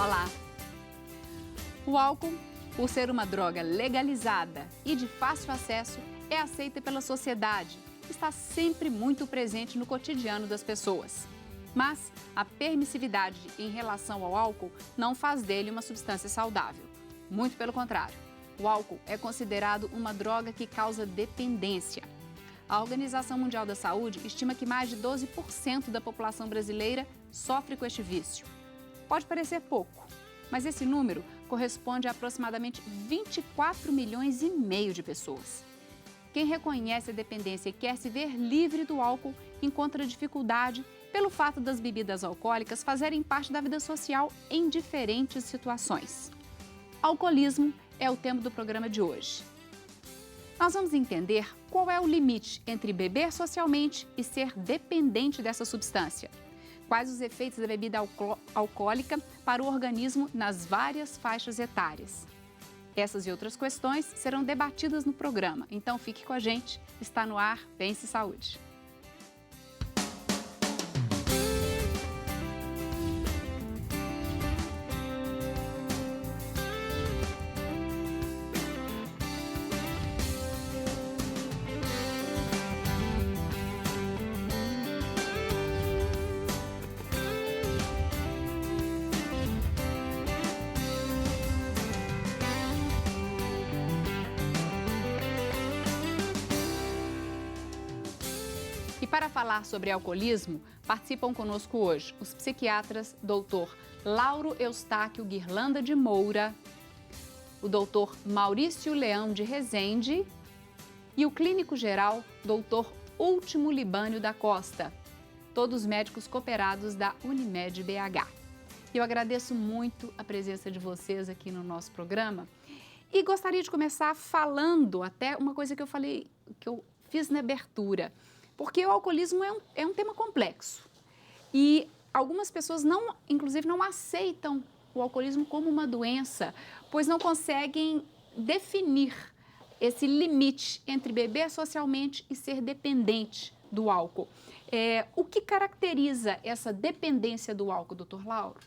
Olá! O álcool, por ser uma droga legalizada e de fácil acesso, é aceita pela sociedade. Está sempre muito presente no cotidiano das pessoas. Mas a permissividade em relação ao álcool não faz dele uma substância saudável. Muito pelo contrário. O álcool é considerado uma droga que causa dependência. A Organização Mundial da Saúde estima que mais de 12% da população brasileira sofre com este vício. Pode parecer pouco, mas esse número corresponde a aproximadamente 24 milhões e meio de pessoas. Quem reconhece a dependência e quer se ver livre do álcool encontra dificuldade pelo fato das bebidas alcoólicas fazerem parte da vida social em diferentes situações. Alcoolismo é o tema do programa de hoje. Nós vamos entender qual é o limite entre beber socialmente e ser dependente dessa substância. Quais os efeitos da bebida alcoólica para o organismo nas várias faixas etárias. Essas e outras questões serão debatidas no programa, então fique com a gente. Está no ar Pense Saúde. E para falar sobre alcoolismo, participam conosco hoje os psiquiatras Dr. Lauro Eustáquio Guirlanda de Moura, o Dr. Maurício Leão de Rezende e o clínico geral Dr. Último Libânio da Costa, todos médicos cooperados da Unimed BH. Eu agradeço muito a presença de vocês aqui no nosso programa e gostaria de começar falando até uma coisa que eu fiz na abertura. Porque o alcoolismo é um tema complexo e algumas pessoas, inclusive, não aceitam o alcoolismo como uma doença, pois não conseguem definir esse limite entre beber socialmente e ser dependente do álcool. O que caracteriza essa dependência do álcool, doutor Lauro?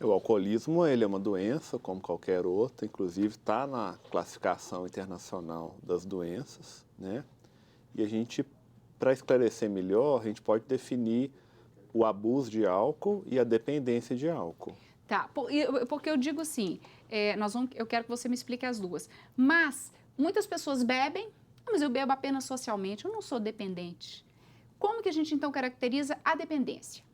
O alcoolismo ele é uma doença, como qualquer outra, inclusive está na classificação internacional das doenças, né? E a gente, para esclarecer melhor, a gente pode definir o abuso de álcool e a dependência de álcool. Tá, porque eu digo assim, eu quero que você me explique as duas. Mas muitas pessoas bebem, mas eu bebo apenas socialmente, eu não sou dependente. Como que a gente então caracteriza a dependência?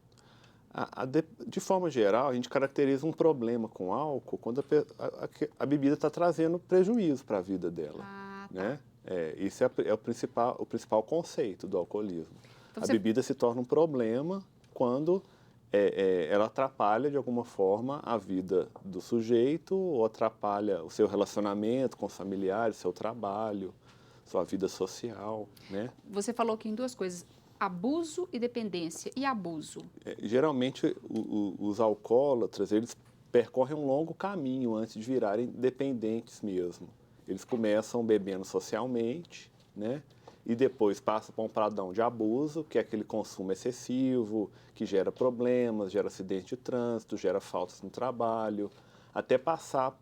De forma geral, a gente caracteriza um problema com álcool quando a bebida está trazendo prejuízo para a vida dela, Tá. né? Isso é o principal conceito do alcoolismo. Então, a bebida se torna um problema quando ela atrapalha de alguma forma a vida do sujeito ou atrapalha o seu relacionamento com os familiares, seu trabalho, sua vida social, né? Você falou aqui em duas coisas, abuso e dependência. E abuso? Geralmente, os alcoólatras, eles percorrem um longo caminho antes de virarem dependentes mesmo. Eles começam bebendo socialmente, né? E depois passam para um padrão de abuso, que é aquele consumo excessivo, que gera problemas, gera acidente de trânsito, gera faltas no trabalho, até passar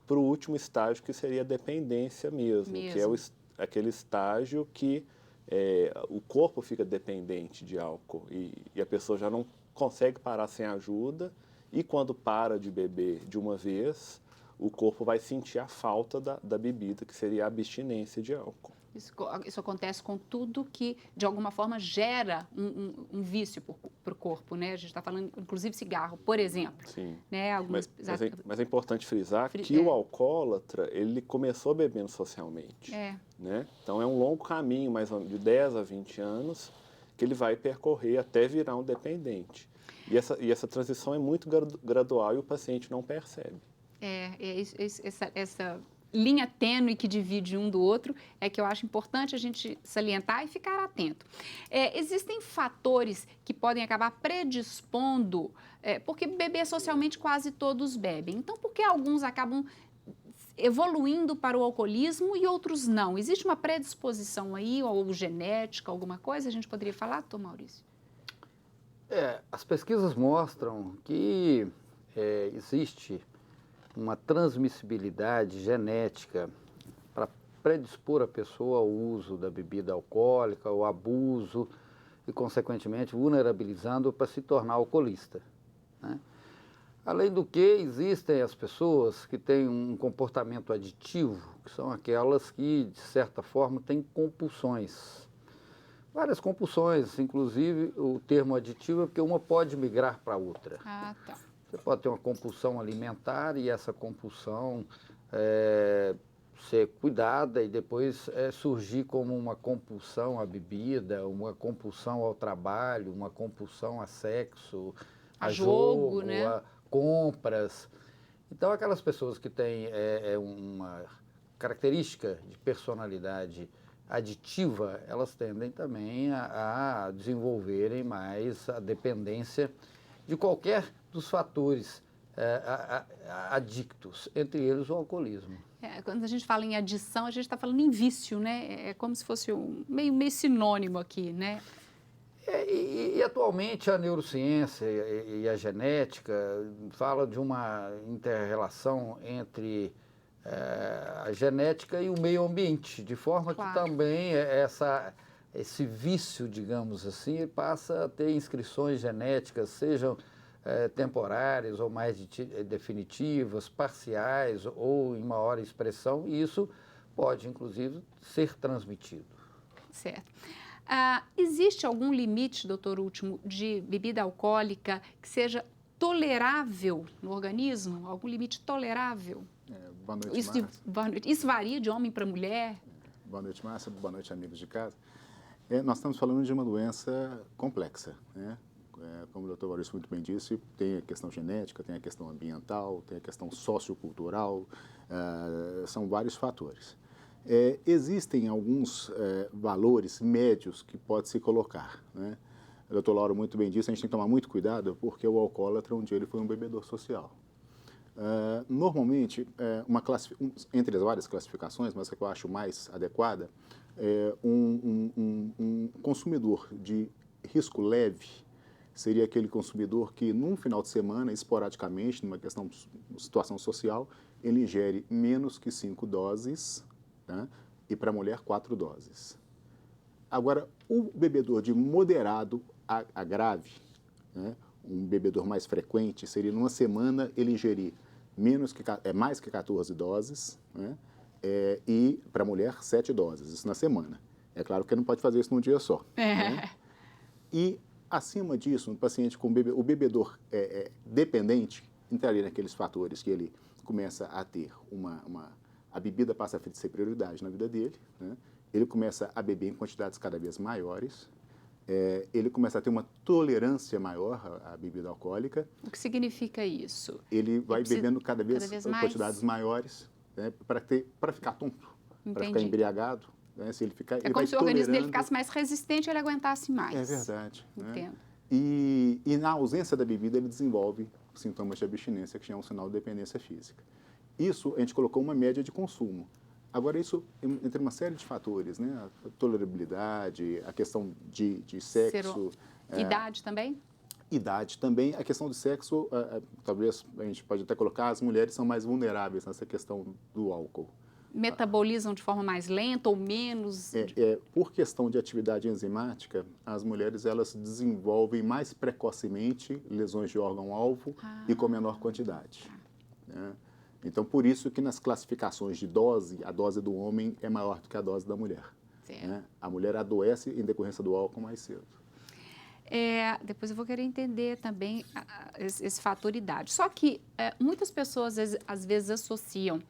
para o último estágio, que seria a dependência mesmo. Que é aquele estágio que o corpo fica dependente de álcool e a pessoa já não consegue parar sem ajuda, e quando para de beber de uma vez, o corpo vai sentir a falta da bebida, que seria a abstinência de álcool. Isso acontece com tudo que, de alguma forma, gera um vício para o corpo, né? A gente está falando, inclusive, cigarro, por exemplo. Sim, né? mas é importante frisar que o alcoólatra, ele começou bebendo socialmente. Né? Então, é um longo caminho, mais ou menos, de 10 a 20 anos, que ele vai percorrer até virar um dependente. E essa transição é muito gradual e o paciente não percebe. Essa linha tênue que divide um do outro é que eu acho importante a gente salientar e ficar atento. Existem fatores que podem acabar predispondo, porque beber socialmente quase todos bebem. Então, por que alguns acabam evoluindo para o alcoolismo e outros não? Existe uma predisposição aí, ou genética, alguma coisa? A gente poderia falar, doutor Maurício? As pesquisas mostram que existe uma transmissibilidade genética para predispor a pessoa ao uso da bebida alcoólica, ao abuso e, consequentemente, vulnerabilizando para se tornar alcoolista, né? Além do que, existem as pessoas que têm um comportamento aditivo, que são aquelas que, de certa forma, têm compulsões. Várias compulsões, inclusive o termo aditivo é porque uma pode migrar para a outra. Ah, tá. Você pode ter uma compulsão alimentar e essa compulsão ser cuidada e depois surgir como uma compulsão à bebida, uma compulsão ao trabalho, uma compulsão a sexo, a jogo, né? a compras. Então, aquelas pessoas que têm uma característica de personalidade aditiva, elas tendem também a desenvolverem mais a dependência de qualquer dos fatores adictos, entre eles o alcoolismo. Quando a gente fala em adição, a gente está falando em vício, né? É como se fosse meio sinônimo aqui, né? E atualmente a neurociência e a genética falam de uma inter-relação entre a genética e o meio ambiente, de forma que também esse vício, digamos assim, passa a ter inscrições genéticas, sejam temporárias ou mais definitivas, parciais ou em maior expressão, e isso pode, inclusive, ser transmitido. Certo. Existe algum limite, doutor Último, de bebida alcoólica que seja tolerável no organismo? Algum limite tolerável? Boa noite, Márcia. Isso varia de homem para mulher? Boa noite, Márcia. Boa noite, amigos de casa. Nós estamos falando de uma doença complexa, né? Como o doutor Maurício muito bem disse, tem a questão genética, tem a questão ambiental, tem a questão sociocultural, são vários fatores. Existem alguns valores médios que pode se colocar, né? O doutor Lauro muito bem disse, a gente tem que tomar muito cuidado porque o alcoólatra um dia ele foi um bebedor social. Normalmente, entre as várias classificações, mas a que eu acho mais adequada, um consumidor de risco leve seria aquele consumidor que, num final de semana, esporadicamente, numa situação social, ele ingere menos que 5 doses, tá? E para a mulher 4 doses. Agora, o bebedor de moderado a grave, né? Um bebedor mais frequente, seria numa semana ele ingerir mais que 14 doses, né? E para a mulher 7 doses, isso na semana. É claro que não pode fazer isso num dia só. Né? E acima disso, um paciente com o bebedor dependente entraria naqueles fatores que ele começa a ter a bebida passa a ser prioridade na vida dele, né? Ele começa a beber em quantidades cada vez maiores, ele começa a ter uma tolerância maior à bebida alcoólica. O que significa isso? Ele vai bebendo cada vez mais quantidades maiores, né, para ficar tonto, para ficar embriagado. Né? Se ele ficar, como se o organismo dele ficasse mais resistente e ele aguentasse mais. É verdade. Entendo. Né? E na ausência da bebida, ele desenvolve sintomas de abstinência, que já é um sinal de dependência física. Isso, a gente colocou uma média de consumo. Agora, isso entre uma série de fatores, né? A tolerabilidade, a questão de sexo. Idade também? Idade também. A questão do sexo, talvez a gente pode até colocar, as mulheres são mais vulneráveis nessa questão do álcool. Metabolizam de forma mais lenta ou menos? Por questão de atividade enzimática, as mulheres elas desenvolvem mais precocemente lesões de órgão-alvo e com menor quantidade. Né? Então, por isso que nas classificações de dose, a dose do homem é maior do que a dose da mulher. Né? A mulher adoece em decorrência do álcool mais cedo. Depois eu vou querer entender também esse fator idade. Só que muitas pessoas, às vezes, associam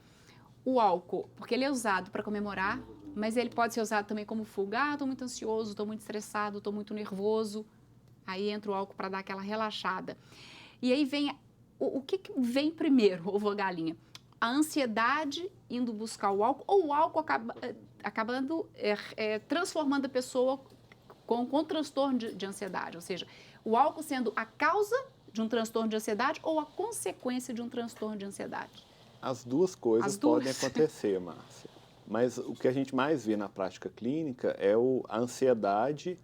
o álcool, porque ele é usado para comemorar, mas ele pode ser usado também como fuga. Estou muito ansioso, estou muito estressado, estou muito nervoso. Aí entra o álcool para dar aquela relaxada. E aí vem... O que vem primeiro, ovo ou galinha? A ansiedade indo buscar o álcool ou o álcool acabando transformando a pessoa com transtorno de ansiedade? Ou seja, o álcool sendo a causa de um transtorno de ansiedade ou a consequência de um transtorno de ansiedade? As duas coisas podem acontecer, Márcia. Mas o que a gente mais vê na prática clínica é a ansiedade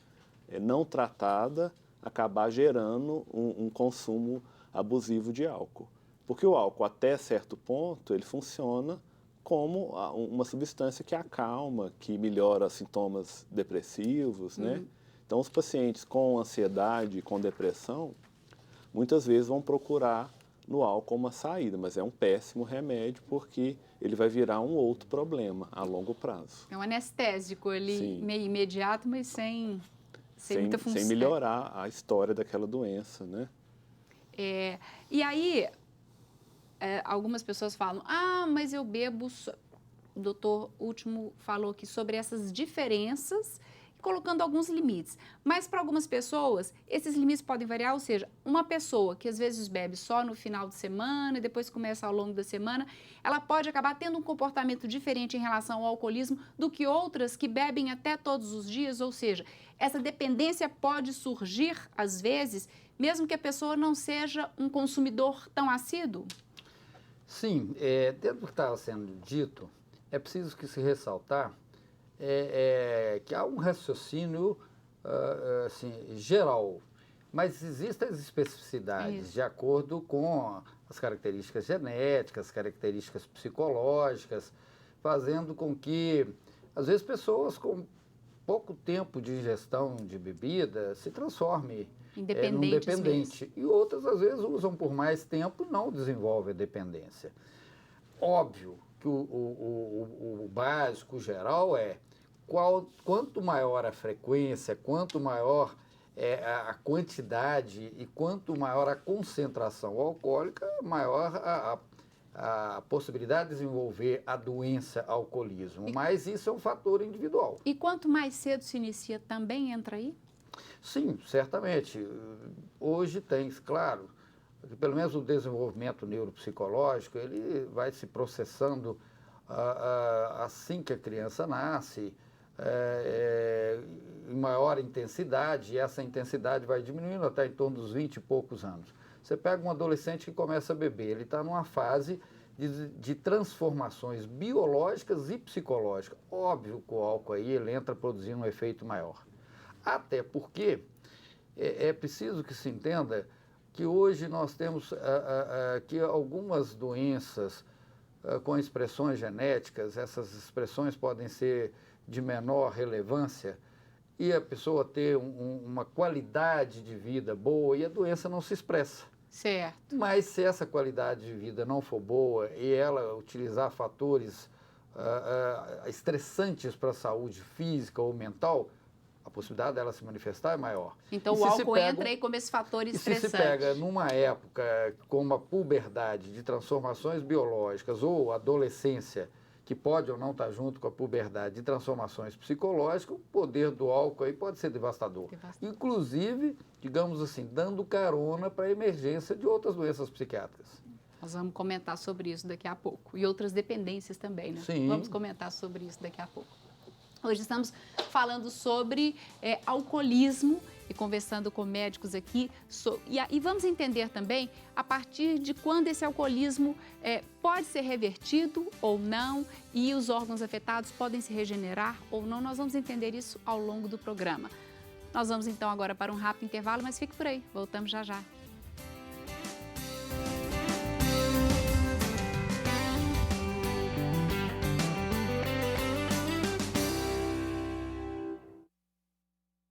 não tratada acabar gerando um consumo abusivo de álcool. Porque o álcool, até certo ponto, ele funciona como uma substância que acalma, que melhora sintomas depressivos, né? Então, os pacientes com ansiedade, com depressão, muitas vezes vão procurar no álcool uma saída, mas é um péssimo remédio porque ele vai virar um outro problema a longo prazo. É um anestésico ali, Sim. meio imediato, mas sem muita função. Sem melhorar a história daquela doença, né? E aí, algumas pessoas falam, mas eu bebo... O doutor Último falou aqui sobre essas diferenças, colocando alguns limites. Mas para algumas pessoas, esses limites podem variar, ou seja, uma pessoa que às vezes bebe só no final de semana e depois começa ao longo da semana, ela pode acabar tendo um comportamento diferente em relação ao alcoolismo do que outras que bebem até todos os dias, ou seja, essa dependência pode surgir às vezes, mesmo que a pessoa não seja um consumidor tão assíduo? Sim, dentro do que estava sendo dito, é preciso que se ressaltar que há um raciocínio assim, geral, mas existem as especificidades de acordo com as características genéticas, características psicológicas, fazendo com que, às vezes, pessoas com pouco tempo de ingestão de bebida se transformem num dependente. E outras, às vezes, usam por mais tempo e não desenvolvem a dependência. Óbvio que o básico, o geral, quanto maior a frequência, quanto maior a quantidade e quanto maior a concentração alcoólica, maior a possibilidade de desenvolver a doença alcoolismo. Mas isso é um fator individual. E quanto mais cedo se inicia, também entra aí? Sim, certamente. Hoje tem, claro, pelo menos o desenvolvimento neuropsicológico, ele vai se processando assim que a criança nasce, em maior intensidade, e essa intensidade vai diminuindo até em torno dos 20 e poucos anos. Você pega um adolescente que começa a beber, ele está numa fase de transformações biológicas e psicológicas. Óbvio que o álcool aí ele entra produzindo um efeito maior. Até porque é preciso que se entenda que hoje nós temos que algumas doenças com expressões genéticas, essas expressões podem ser de menor relevância e a pessoa ter uma qualidade de vida boa e a doença não se expressa. Certo. Mas se essa qualidade de vida não for boa e ela utilizar fatores estressantes para a saúde física ou mental, a possibilidade dela se manifestar é maior. Então o álcool entra aí como esse fator estressantes. E se pega numa época como a puberdade de transformações biológicas ou adolescência, que pode ou não estar junto com a puberdade de transformações psicológicas, o poder do álcool aí pode ser devastador. Inclusive, digamos assim, dando carona para a emergência de outras doenças psiquiátricas. Nós vamos comentar sobre isso daqui a pouco. E outras dependências também, né? Sim. Vamos comentar sobre isso daqui a pouco. Hoje estamos falando sobre alcoolismo e conversando com médicos aqui. E vamos entender também a partir de quando esse alcoolismo pode ser revertido ou não e os órgãos afetados podem se regenerar ou não. Nós vamos entender isso ao longo do programa. Nós vamos então agora para um rápido intervalo, mas fique por aí. Voltamos já já.